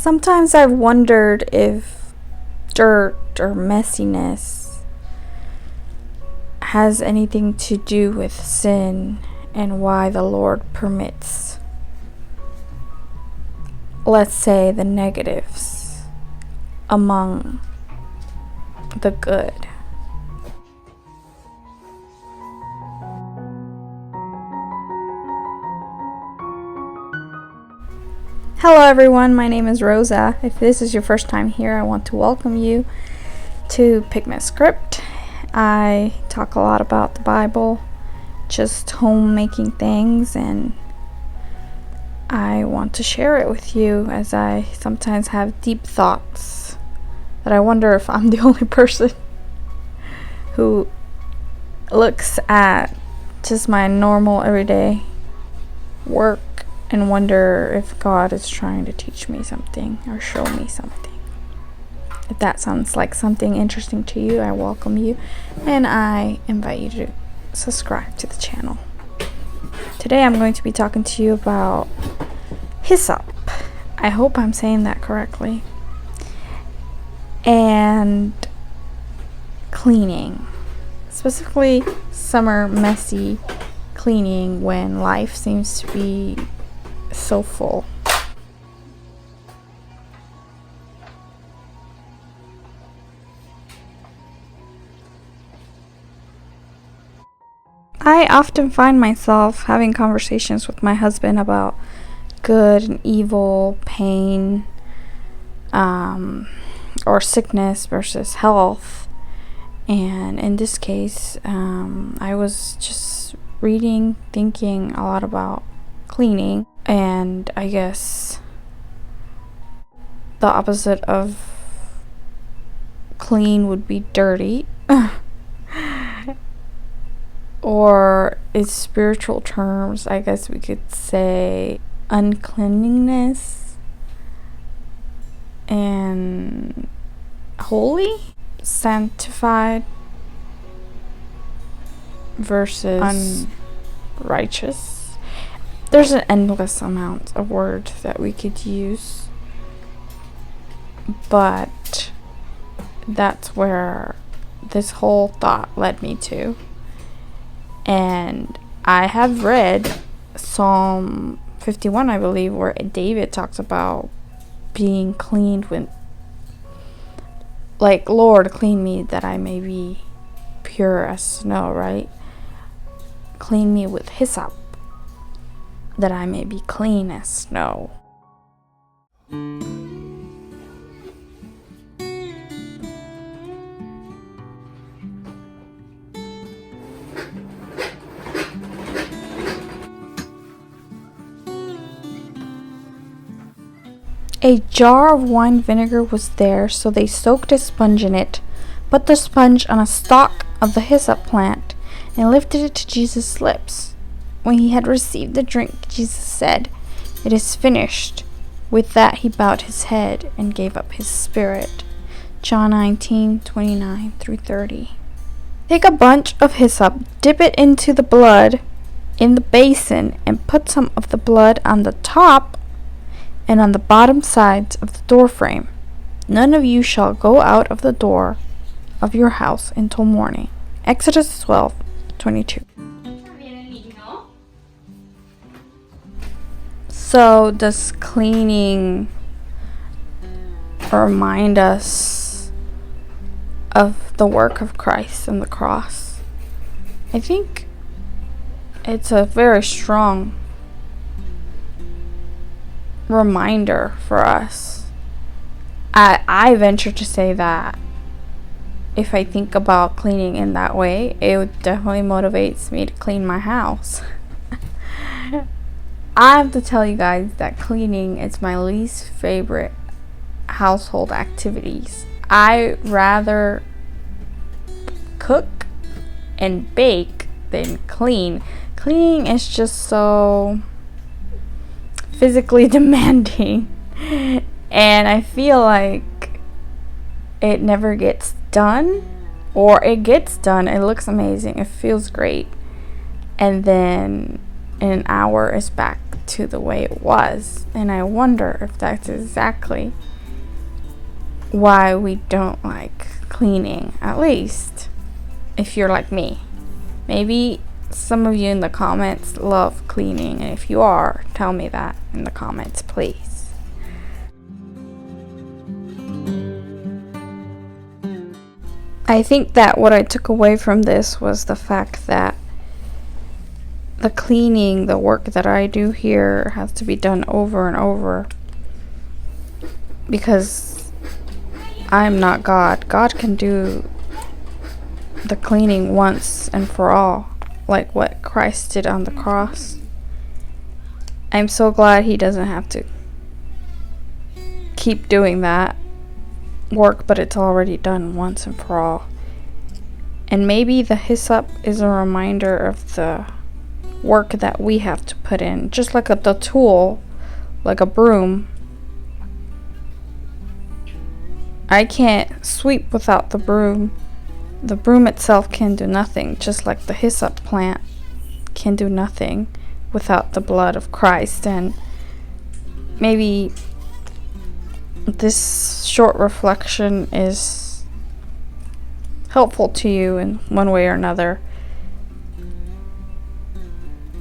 Sometimes I've wondered if dirt or messiness has anything to do with sin and why the Lord permits, let's say, the negatives among the good. Hello everyone, my name is Rosa. If this is your first time here, I want to welcome you to Pigment Script. I talk a lot about the Bible, just homemaking things, and I want to share it with you as I sometimes have deep thoughts that I wonder if I'm the only person who looks at just my normal everyday work and wonder if God is trying to teach me something or show me something. If that sounds like something interesting to you, I welcome you and I invite you to subscribe to the channel. Today I'm going to be talking to you about hyssop. I hope I'm saying that correctly. And cleaning. Specifically summer messy cleaning when life seems to be so full. I often find myself having conversations with my husband about good and evil, pain, or sickness versus health. And in this case, I was just reading, thinking a lot about cleaning, and I guess the opposite of clean would be dirty. Or in spiritual terms, I guess we could say uncleanliness and holy, sanctified versus unrighteous. There's an endless amount of words that we could use, but that's where this whole thought led me to. And I have read Psalm 51, I believe, where David talks about being cleaned with, like, Lord, clean me that I may be pure as snow, right? Clean me with hyssop that I may be clean as snow. A jar of wine vinegar was there, so they soaked a sponge in it, put the sponge on a stalk of the hyssop plant, and lifted it to Jesus' lips. When he had received the drink, Jesus said, "It is finished." With that he bowed his head and gave up his spirit. John 19:29 through 30. Take a bunch of hyssop, dip it into the blood in the basin, and put some of the blood on the top and on the bottom sides of the door frame. None of you shall go out of the door of your house until morning. Exodus 12:22. So does cleaning remind us of the work of Christ and the cross? I think it's a very strong reminder for us. I venture to say that if I think about cleaning in that way, it would definitely motivates me to clean my house. I have to tell you guys that cleaning is my least favorite household activities. I rather cook and bake than clean. Cleaning is just so physically demanding, and I feel like it never gets done, or it gets done, it looks amazing, it feels great, and then in an hour is back to the way it was. And I wonder if that's exactly why we don't like cleaning, at least if you're like me. Maybe some of you in the comments love cleaning, and if you are, tell me that in the comments, please. I think that what I took away from this was the fact that the cleaning, the work that I do here, has to be done over and over, because I'm not God. God can do the cleaning once and for all, like what Christ did on the cross. I'm so glad he doesn't have to keep doing that work, but it's already done once and for all. And maybe the hyssop is a reminder of the work that we have to put in, just like the tool, like a broom. I can't sweep without the broom. The broom itself can do nothing, just like the hyssop plant can do nothing without the blood of Christ. And maybe this short reflection is helpful to you in one way or another.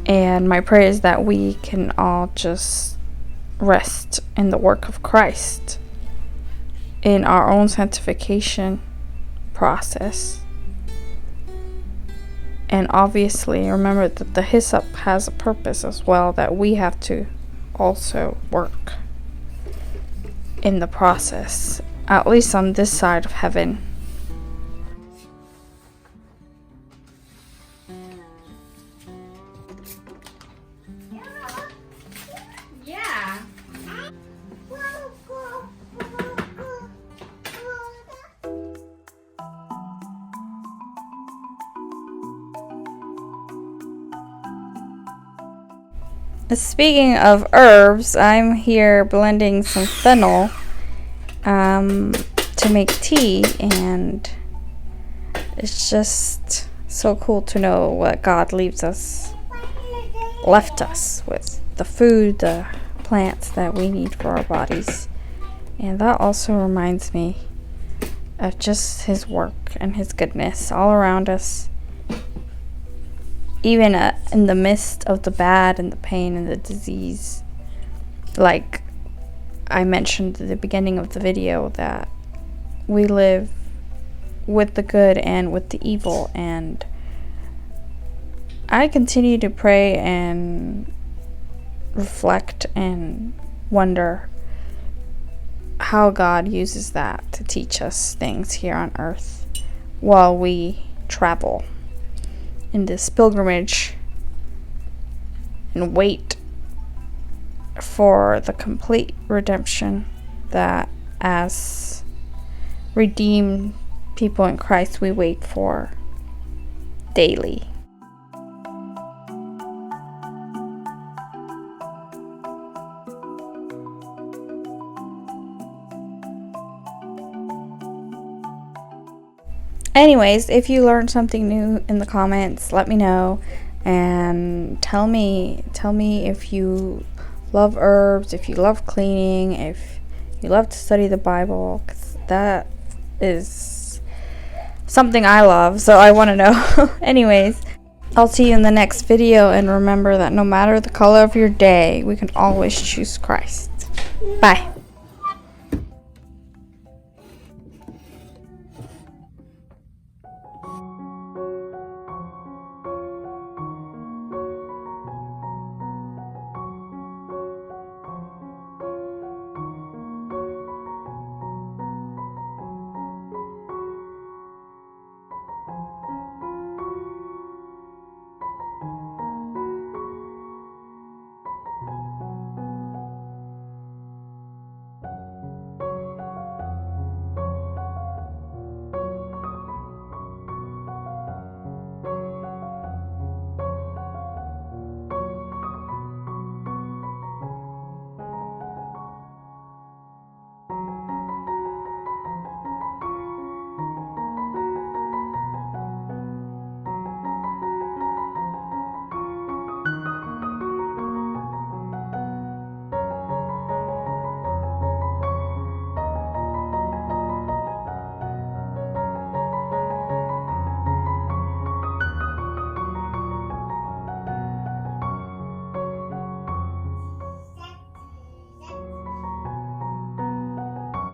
And my prayer is that we can all just rest in the work of Christ in our own sanctification process. And obviously remember that the hyssop has a purpose as well, that we have to also work in the process, at least on this side of heaven. Yeah. Speaking of herbs, I'm here blending some fennel to make tea, and it's just so cool to know what God left us with, the food, the plants that we need for our bodies. And that also reminds me of just his work and his goodness all around us, even in the midst of the bad and the pain and the disease. Like I mentioned at the beginning of the video, that we live with the good and with the evil. And I continue to pray and reflect and wonder how God uses that to teach us things here on earth while we travel in this pilgrimage and wait for the complete redemption that as redeemed people in Christ we wait for daily. Anyways, if you learned something new in the comments, let me know, and tell me if you love herbs, if you love cleaning, if you love to study the Bible, 'cause that is something I love, so I want to know. Anyways, I'll see you in the next video, and remember that no matter the color of your day, we can always choose Christ. Bye.